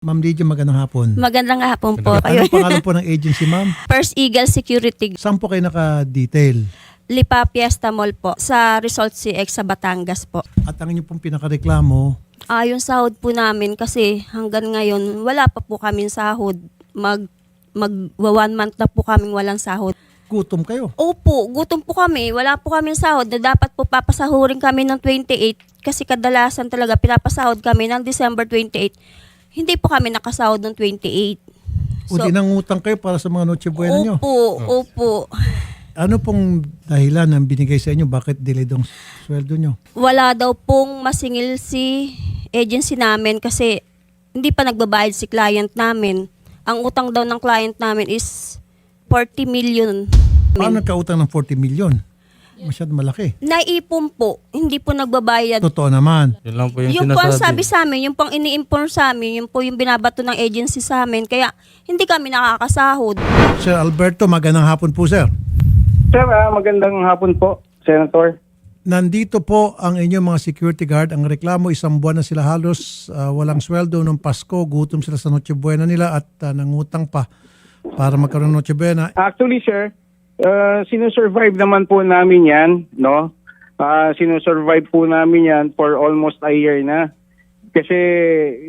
Ma'am Lydia, magandang hapon. Magandang hapon po. Anong pangalan po ng agency, ma'am? First Eagle Security. Saan po kayo naka-detail? Lipa Fiesta Mall po. Sa Resort CX sa Batangas po. At ang inyong pong pinakareklamo, Yung sahod po namin kasi hanggang ngayon wala pa po kaming sahod. Mag 1 month na po kaming walang sahod. gutom kayo. Opo, gutom po kami. Wala po kaming sahod na dapat po papasahurin kami ng 28 kasi kadalasan talaga pinapasahod kami ng December 28. Hindi po kami nakasahod ng 28. O di nangutang kayo para sa mga Noche Buena nyo. Opo. Ano pong dahilan ng binigay sa inyo? Bakit delayed ang sweldo nyo? Wala daw pong masingil si agency namin kasi hindi pa nagbabayad si client namin. Ang utang daw ng client namin is 40 million. Paano nagkautang ng 40 million? Masyado malaki. Naipon po, hindi po nagbabayad. Totoo naman. Yun lang po yung Yung po ang sinasabi. sabi sa amin, yung pang ini-inform sa amin, yung po yung binabato ng agency sa amin. Kaya hindi kami nakakasahod. Sir Alberto, magandang hapon po, sir. Sir, magandang hapon po, Senator. Nandito po ang inyong mga security guard. Ang reklamo, 1 buwan na sila halos walang sweldo nung Pasko. Gutom sila sa Noche Buena nila at nangutang pa para magkaroon ng Noche Buena. Actually, sir, sinusurvive naman po namin yan, no? Sinusurvive po namin yan for almost a year na. Kasi,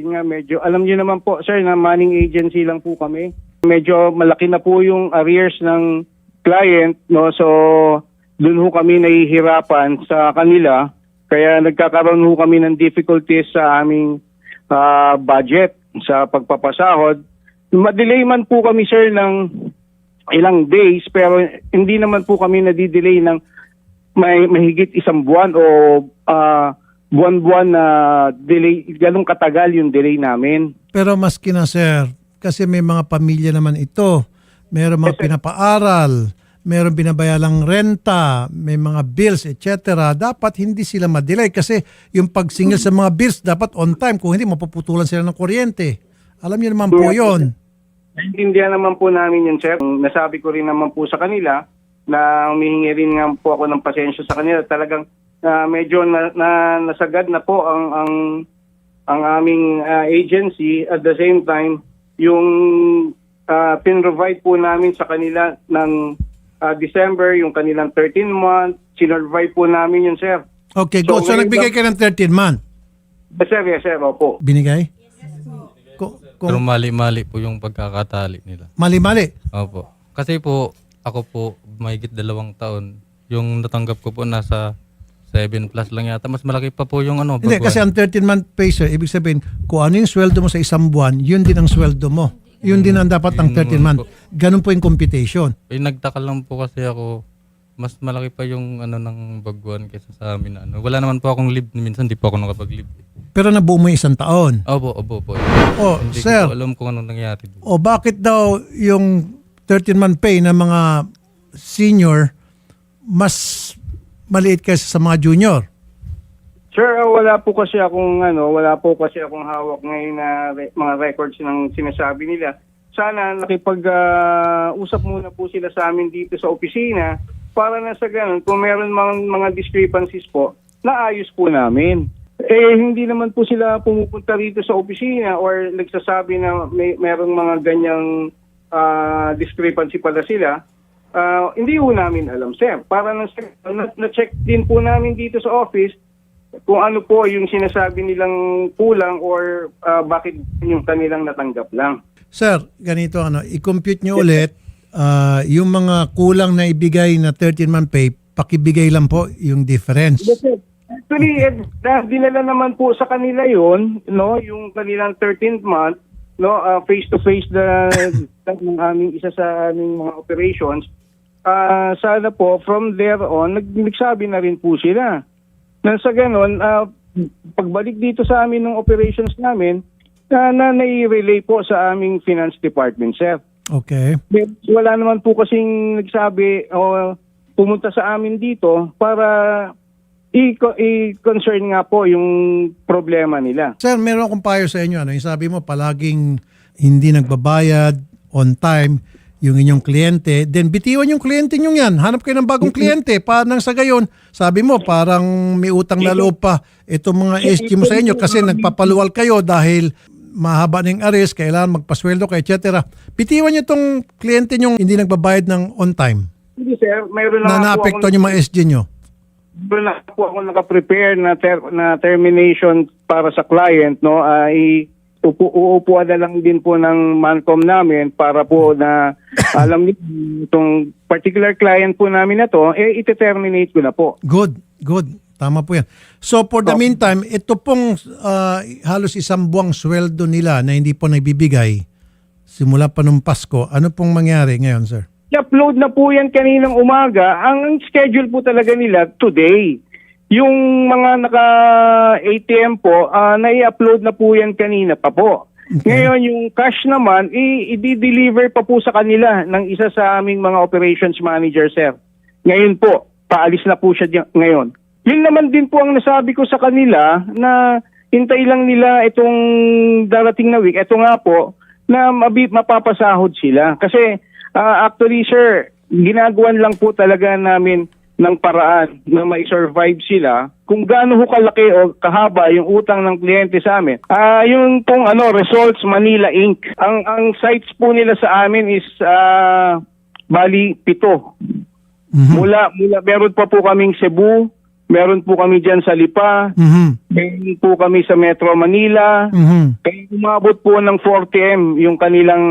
yun nga, medyo, alam niyo naman po, sir, na manning agency lang po kami. Medyo malaki na po yung arrears ng client, no? So, dun ho kami nahihirapan sa kanila. Kaya nagkakaroon ho kami ng difficulties sa aming budget sa pagpapasahod. Madelay man po kami, sir, ng ilang days, pero hindi naman po kami nadidelay ng mahigit 1 buwan o buwan-buwan na delay, ganong katagal yung delay namin. Pero maski na, sir, kasi may mga pamilya naman ito. Meron mga pinapaaral, meron binabayalang renta, may mga bills, etc. Dapat hindi sila madelay kasi yung pagsingil sa mga bills dapat on time. Kung hindi, mapuputulan sila ng kuryente. Alam niyo naman po yun. Naintindihan naman po namin yun, sir. Nasabi ko rin naman po sa kanila na humihingi rin nga po ako ng pasensya sa kanila. Talagang medyo nasagad na po ang aming agency. At the same time, yung pinrovide po namin sa kanila ng December, yung kanilang 13 month, sinurvive po namin yun, sir. Okay, good. So nagbigay kayo ng 13 month. Yes, sir, opo. Binigay? Pero mali-mali po yung pagkakatali nila. Mali-mali. Opo. Kasi po, ako po, mahigit 2 taon. Yung natanggap ko po nasa 7 plus lang yata. Mas malaki pa po yung ano. Hindi, kasi ang 13-month pay, sir, ibig sabihin, kung ano yung sweldo mo sa 1 buwan, yun din ang sweldo mo. Yun din ang dapat ang 13 month. Ganun po yung computation. Nagtakal lang po kasi ako, mas malaki pa yung ano ng baguan kaysa sa amin. Ano. Wala naman po akong leave. Minsan di po ako nakapag-leave. Pero nabuo mo yung 1 taon. Opo po. Oh, Hindi sir. ko po alam kung anong nangyari. O bakit daw yung 13-month pay ng mga senior mas maliit kaysa sa mga junior? Sir, wala po kasi akong hawak ngayon na mga records ng sinasabi nila. Sana nakipag-usap muna po sila sa amin dito sa opisina para na sa ganun, kung meron mga discrepancies po, naayos po namin. Hindi naman po sila pumupunta rito sa opisina or nagsasabi na merong mga ganyang discrepancy pala sila. Hindi po namin alam, sir. Para na-check din po namin dito sa office kung ano po yung sinasabi nilang kulang or bakit yung kanilang natanggap lang. Sir, ganito i-compute nyo ulit yung mga kulang na ibigay na 13-month pay, pakibigay lang po yung difference. Actually, dinala naman po sa kanila yon, no, yung kanilang 13th month, no, face to face ng aming isa sa aming mga operations. Sana po from there on nagsabi na rin po sila. Nang sa ganon, pagbalik dito sa amin ng operations namin, na nai-relay po sa aming finance department, sir. Okay. Wala naman po kasing nagsabi o pumunta sa amin dito para i-concern nga po yung problema nila. Sir, meron akong payo sa inyo. Yung sabi mo, palaging hindi nagbabayad on time yung inyong kliyente, then bitiwan yung kliyente nyo yan. Hanap kayo ng bagong kliyente. Nang sa gayon, sabi mo, parang may utang na loob pa itong mga SG mo sa inyo kasi nagpapaluwal kayo dahil mahaba ng arrest, kailangan magpasweldo ka, etc. Bitiwan niyo tong kliyente niyong hindi nagbabayad ng on time Hindi sir, mayroon na na po naapektuhan yung mga SG niyo. mayroon na po ako naka-prepare na termination para sa client, no? Uupuan na lang din po ng Mancom namin para po na alam niyo itong particular client po namin na to, ite-terminate ko na po. Good. Tama po yan. So for the meantime, ito pong halos isang buwang sweldo nila na hindi po nagbibigay simula pa nung Pasko. Ano pong mangyari ngayon, sir? I-upload na po yan kaninang umaga. Ang schedule po talaga nila today. Yung mga naka-ATM po, nai-upload na po yan kanina pa po. Ngayon, yung cash naman, i-deliver pa po sa kanila ng isa sa aming mga operations manager, sir. Ngayon po, paalis na po siya ngayon. Yun naman din po ang nasabi ko sa kanila na hintay lang nila itong darating na week. Ito nga po, na mapapasahod sila. Kasi actually, sir, ginagawan lang po talaga namin ng paraan na mai-survive sila kung gaano ho kalaki o kahaba yung utang ng kliyente sa amin. Yung pong Results Manila Inc. Ang sites po nila sa amin is bali 7. Mula meron pa po kaming Cebu, meron po kami diyan sa Lipa, meron po kami sa Metro Manila. Kaya umabot po ng 40M yung kanilang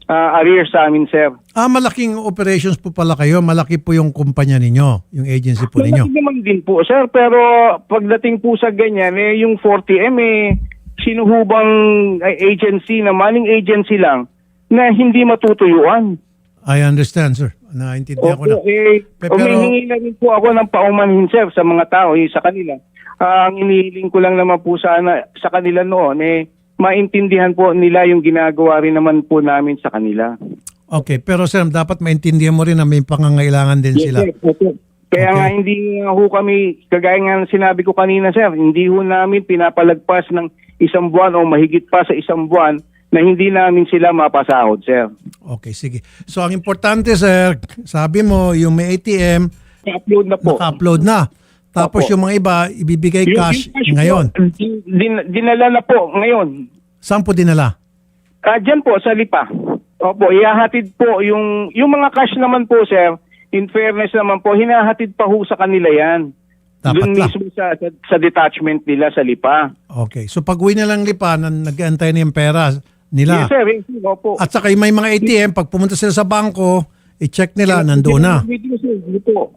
arrears sa amin, sir. Malaking operations po pala kayo. Malaki po yung kumpanya ninyo, yung agency po ninyo. Malaki naman din po, sir. Pero pagdating po sa ganyan, yung 40M, sinuhubang agency na manning agency lang na hindi matutuyuan. I understand, sir. Naintindihan ko na. Pero Humihingi na rin po ako ng paumanhin, sir, sa mga tao, sa kanila. Ang inihiling ko lang naman po sana sa kanila noon, maintindihan po nila yung ginagawa rin naman po namin sa kanila. okay, pero sir, dapat maintindihan mo rin na may pangangailangan din sila. Sir, okay. Kaya nga hindi ho kami, kagaya nga sinabi ko kanina, sir, hindi ho namin pinapalagpas ng 1 buwan o mahigit pa sa 1 buwan na hindi namin sila mapasahod, sir. Okay, sige. So ang importante, sir, sabi mo, yung may ATM, I-upload na po. naka-upload na. Tapos Opo. yung mga iba, ibibigay cash Yung ngayon. po, dinala na po ngayon. Saan po dinala? Diyan po, sa Lipa. Opo, ihahatid po yung mga cash naman po, sir. In fairness naman po, hinahatid pa ho sa kanila yan. Dapat Doon lang. mismo sa detachment nila sa Lipa. Okay. So pag-uwi na lang Lipa, nag-aantay na yung pera nila. Yes, sir. Yes, sir. Opo. At saka yung may mga ATM, pag pumunta sila sa bangko, i-check nila, nandoon na. Opo.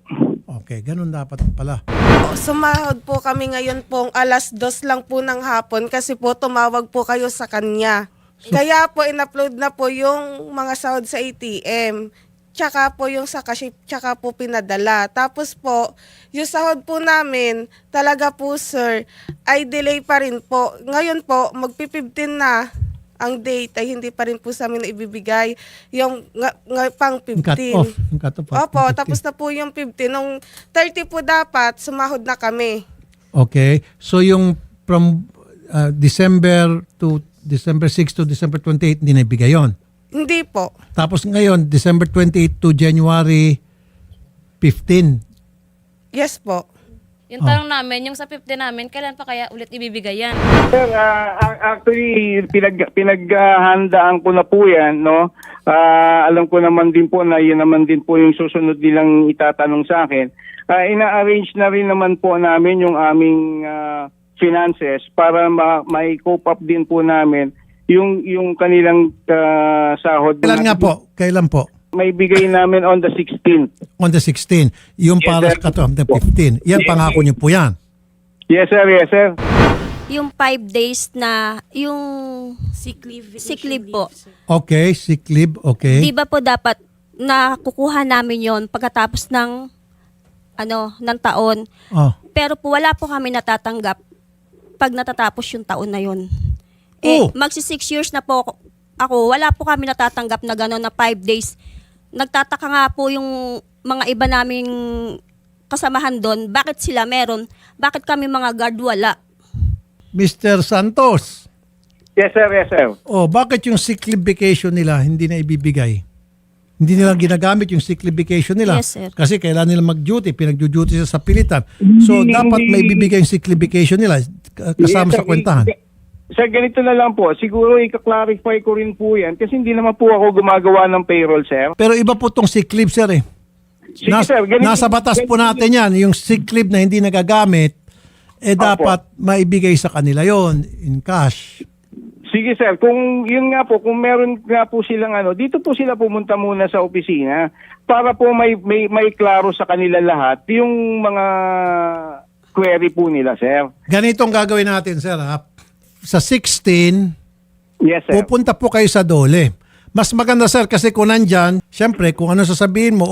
Okay, ganun dapat pala. Sumahod po kami ngayon pong 2:00 lang po ng hapon kasi po tumawag po kayo sa kanya. Kaya po in-upload na po yung mga sahod sa ATM. Tsaka po yung sa cash, tsaka po pinadala. Tapos po, yung sahod po namin, talaga po sir, ay delay pa rin po. Ngayon po, magpi-15 na ang date ay hindi pa rin po sa amin ibibigay yung pang 15. Yung cut-off. Yung cut-off. Opo, 15. tapos na po yung 15. Nung 30 po dapat, sumahod na kami. Okay. So yung from December 6 to December 28, hindi na ibigay yun. Hindi po. Tapos ngayon, December 28 to January 15. Yes po. Yung tanong namin, yung sa 50 namin, kailan pa kaya ulit ibibigay yan? Sir, actually, pinaghandaan ko na po yan, no? Alam ko naman din po na yun naman din po yung susunod nilang itatanong sa akin. Ina-arrange na rin naman po namin yung aming finances para may cope up din po namin yung kanilang sahod. Kailan nga po? Kailan po? May bigay namin on the 16th. On the 16. Yung Yes, para sir. sa cut-off, the 15. Yan, Yes, pangako niyo po yan. Yes, sir. Yes, sir. Yung 5 days na, yung Sick leave. sick leave po. Okay, sick leave, okay. Di ba po dapat nakukuha namin yon pagkatapos ng taon. Oh. Pero po wala po kami natatanggap pag natatapos yung taon na yon. Oh. Magsi 6 years na po ako, wala po kami natatanggap na gano'n na 5 days. Nagtataka nga po yung mga iba naming kasamahan doon, bakit sila meron, bakit kami mga guard wala. Mr. Santos, Yes, sir. Yes, sir. bakit yung sick leave vacation nila hindi na ibibigay? Hindi nila ginagamit yung sick leave vacation nila. Yes, sir. Kasi kailangan nila mag-duty, pinag-duty sila sa pilitan. So, Hindi. dapat may bibigay yung sick leave vacation nila kasama Yes, sa sir. kwentahan. Sir, ganito na lang po. Siguro i-clarify ko rin po yan kasi hindi naman po ako gumagawa ng payroll, sir. Pero iba po itong sick leave, sir eh. Sige, sir. Nasa batas po natin yan, yung sick leave na hindi nagagamit, dapat maibigay sa kanila yon in cash. Sige, sir. Kung yun nga po, kung meron nga po silang dito po sila pumunta muna sa opisina para po may klaro sa kanila lahat yung mga query po nila, sir. Ganito ang gagawin natin, sir. Ha? Sa 16, Yes, sir. pupunta po kayo sa Dole. Mas maganda, sir, kasi kung nandyan, syempre, kung ano sasabihin mo,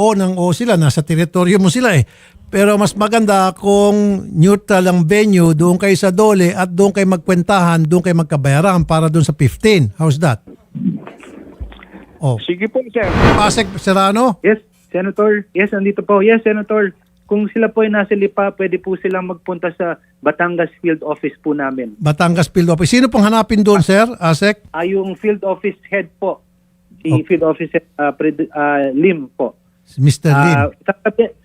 sila, nasa teritoryo mo sila eh. Pero mas maganda kung neutral ang venue, doon kayo sa Dole at doon kayo magkwentahan, doon kayo magkabayaran para doon sa 15. How's that? Oh. Sige po, sir. Pasek Serrano? Yes, Senator. Yes, andito po. Yes, Senator. Kung sila po ay nasa Lipa, pwede po silang magpunta sa Batangas Field Office po namin. Batangas Field Office. Sino pong hanapin doon, sir? Asek? Yung Field Office Head po. Si Okay. Field Office Head, Lim po. Mr. Lim.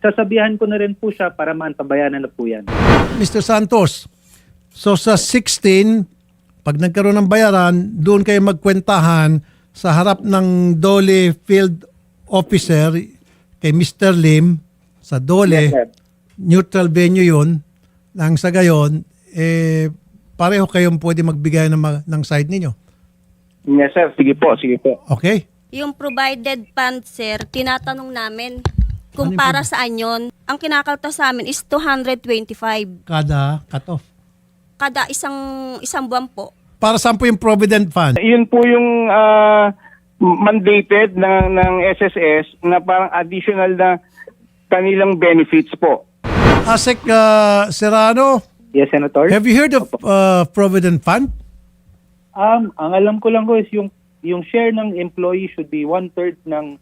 Sasabihan ko na rin po siya para maantabayanan na po yan. Mr. Santos, so sa 16, pag nagkaroon ng bayaran, doon kayo magkwentahan sa harap ng Dole Field Officer kay Mr. Lim sa Dole. Yes, sir. Neutral venue yun. Nang sa gayon, pareho kayong pwede magbigay ng side ninyo. Yes, sir. Sige po, sige po. Okay? Yung provided fund, sir, tinatanong namin Ano kung yung para saan yun. Ang kinakaltas sa amin is 225 Kada cut-off. kada isang buwan po. Para saan po yung Provident Fund? Yun po yung mandated ng SSS na parang additional na kanilang benefits po. Asek Serrano, Yes, Senator. have you heard of Provident Fund? Ang alam ko lang ko is yung share ng employee should be 1/3 ng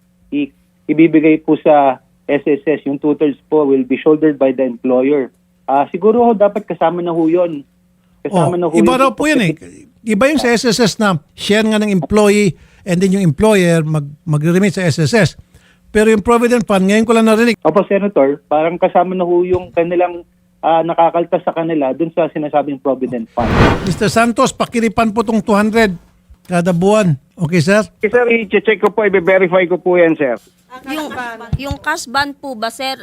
ibibigay po sa SSS. Yung 2/3 po will be shouldered by the employer. Siguro ho, dapat kasama na ho yun. Kasama na ho Iba yun. raw po yan eh. Iba yung sa SSS na share nga ng employee and then yung employer magre-remit sa SSS. Pero yung Provident Fund, ngayon ko lang narinig. Opo, Senator, parang kasama na ho yung kanilang nakakaltas sa kanila dun sa sinasabing Provident Fund. Mr. Santos, pakiripan po itong 200 kada buwan. Okay, sir? Okay, sir, i-check ko po, i-verify ko po yan, sir. Yung cash band po ba, sir,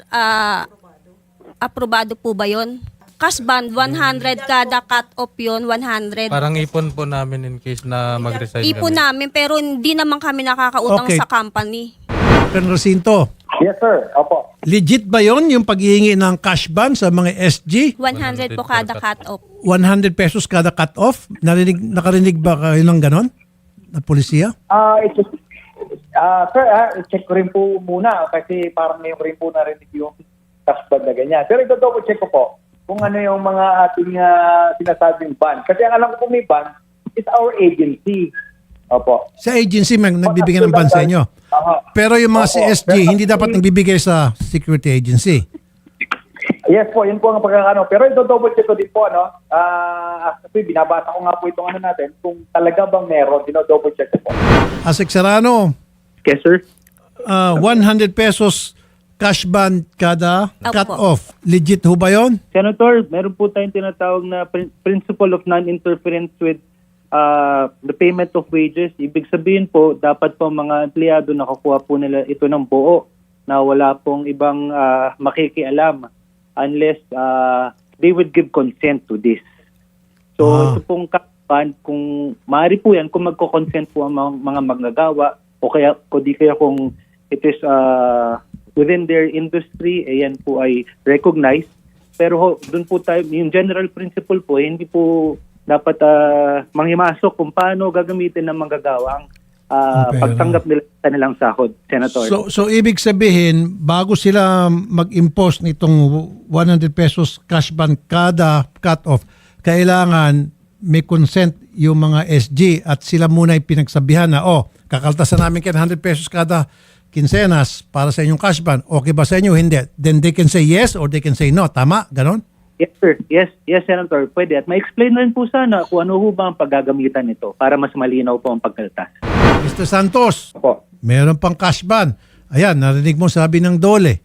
aprobado po ba yun? Cash band, 100 kada cut-off yun, 100. Parang ipon po namin in case na mag-resign Ipo kami. namin, pero hindi naman kami nakakautang Okay. sa company. Colonel Jacinto, Yes, sir. Opo. legit ba yon yung paghihingi ng cash ban sa mga SG? 100 po kada cut-off. 100 pesos kada cut-off? Nakarinig ba kayo ng ganon? Na polisiya? Sir, check ko rin po muna kasi parang ngayon rin po narinig yung tax ban na ganyan. Pero ito-double check ko po kung ano yung mga ating sinasabing ban. Kasi ang alam ko may ban is our agency. Opo. Sa agency, nagbibigay ng ban sa inyo. Pero yung mga CSG, hindi dapat nagbibigay sa security agency. Yes po, yun po ang pagkakano. Pero ito-double check ko din po, kasi binabasa ko nga po itong natin, kung talaga bang meron, double check ko po. Asek Serrano, Yes, sir. 100 pesos cash ban kada Opo. cut-off. Legit ho ba yun? Senator, meron po tayong tinatawag na principle of non-interference with the payment of wages. Ibig sabihin po, dapat po mga empleyado nakakuha po nila ito ng buo na wala pong ibang makikialam unless they would give consent to this. So ito pong kapan, kung maaari po yan, kung magko-consent po ang mga manggagawa o kaya kung it is within their industry, ayan po ay recognized. Pero doon po tayo, yung general principle po, hindi po dapat manghimasok kung paano gagamitin ng manggagawa ang pagtanggap nila sa kanilang sahod, Senator. So ibig sabihin, bago sila mag-impose nitong 100 pesos cash ban kada cut-off, kailangan may consent yung mga SG at sila muna ay pinagsabihan na, kakaltasan namin kayo 100 pesos kada kinsenas para sa inyong cash ban. Okay ba sa inyo? Hindi. Then they can say yes or they can say no. Tama? Ganon? Yes, sir. Yes, Senator. Pwede. At ma-explain rin po sana kung ano ho ba ang paggagamitan nito para mas malinaw po ang pagkaltas. Mr. Santos, Opo. meron pang cash ban. Ayan, narinig mo sabi ng Dole.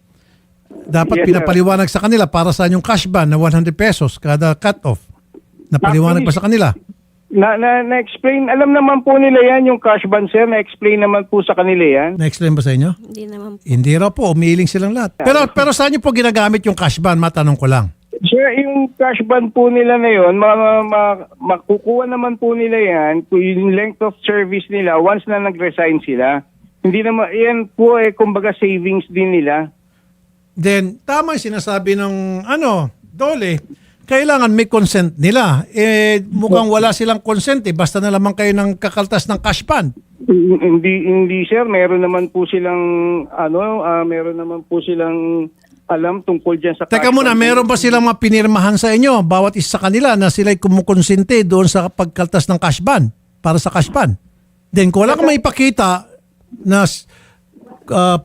Dapat Yes, sir. pinapaliwanag sa kanila para sa yung cash ban na 100 pesos kada cut-off. Napaliwanag ba sa kanila? Na-explain, alam naman po nila yan, yung cash ban, sir, na-explain naman po sa kanila yan. Na-explain ba sa inyo? Hindi naman po. Hindi raw po, umiiling silang lahat. Pero saan niyo po ginagamit yung cash ban? Matanong ko lang. Sir, yung cash ban po nila na yun, makukuha naman po nila yan, yung length of service nila once na nag-resign sila. Hindi naman, yan po kumbaga savings din nila. Then, tama yung sinasabi ng Dole, kailangan may consent nila. Mukhang wala silang consent basta na lamang kayo ng kakaltas ng cash ban. Hindi sir, meron naman po silang alam tungkol diyan sa Teka cash muna, ban. meron ba silang mga pinirmahan sa inyo, bawat isa sa kanila, na sila'y kumukonsente doon sa pagkaltas ng cash ban, para sa cash ban? Then, kung wala kang maipakita na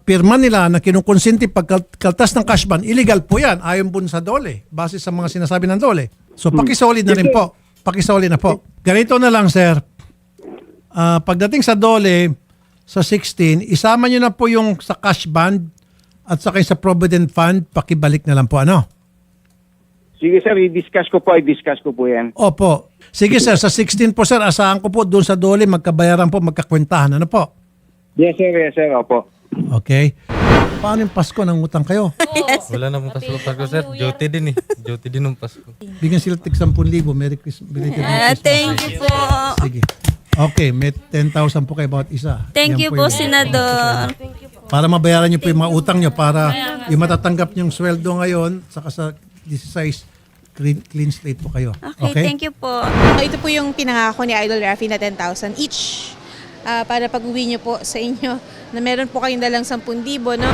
pirma nila na kinukonsente pagkaltas ng cash ban, illegal po yan, ayon po sa Dole, base sa mga sinasabi ng Dole. So, pakisolid na rin po. Pakisolid na po. Ganito na lang, sir. Pagdating sa Dole, sa 16, isama nyo na po yung sa cash ban at saka yung sa Provident Fund, pakibalik na lang po, ano? Sige sir, i-discuss ko po yan. Opo. Sige sir, sa 16 po sir, asahan ko po doon sa Dole, magkabayaran po, magkakwentahan. Ano po? Yes sir, opo. Okay. Paano yung Pasko? Nangutang kayo? Wala na pong Pasko, sir. Duty din eh. Duty din ng Pasko. Bigyan sila tig 10,000. Merry Christmas. Belated Merry Christmas. Thank you po. Sige. Okay, may 10,000 po kayo bawat isa. Thank Yan you po po, yung- Senador. Para mabayaran niyo po yung mga utang niyo, para yung matatanggap niyong sweldo ngayon, saka sa 16, clean slate po kayo. Okay, thank you po. Ito po yung pinangako ni Idol Rafi na 10,000 each para pag-uwi niyo po sa inyo na meron po kayong dalang 10,000, no?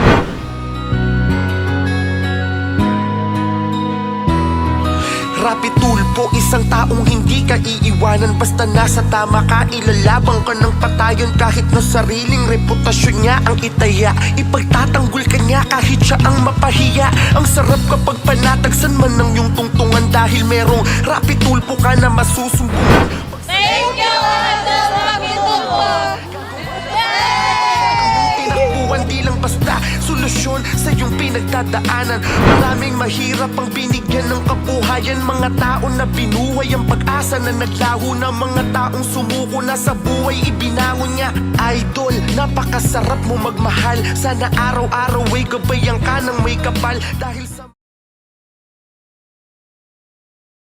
Rapi tulpo, isang taong hindi ka iiwanan. Basta nasa tama ka, ilalabang ka ng patayon. Kahit na sariling reputasyon niya ang itaya, ipagtatanggol ka niya kahit siya ang mapahiya. Ang sarap kapag panatagsan man ng iyong tungtungan, dahil merong rapi tulpo ka na masusumbungan. Thank you, Idol Rafi Tulfo! Tinakbuhan di lang basta solusyon sa iyong pinagdadaanan. Maraming mahirap ang binigyan ng kabuhayan. Mga tao na binuhay ang pag-asa na naglaho na. Mga taong sumuko na sa buhay ibinangon niya. Idol, napakasarap mo magmahal. Sana araw-araw ay gabayan ka ng may kapal. Dahil sa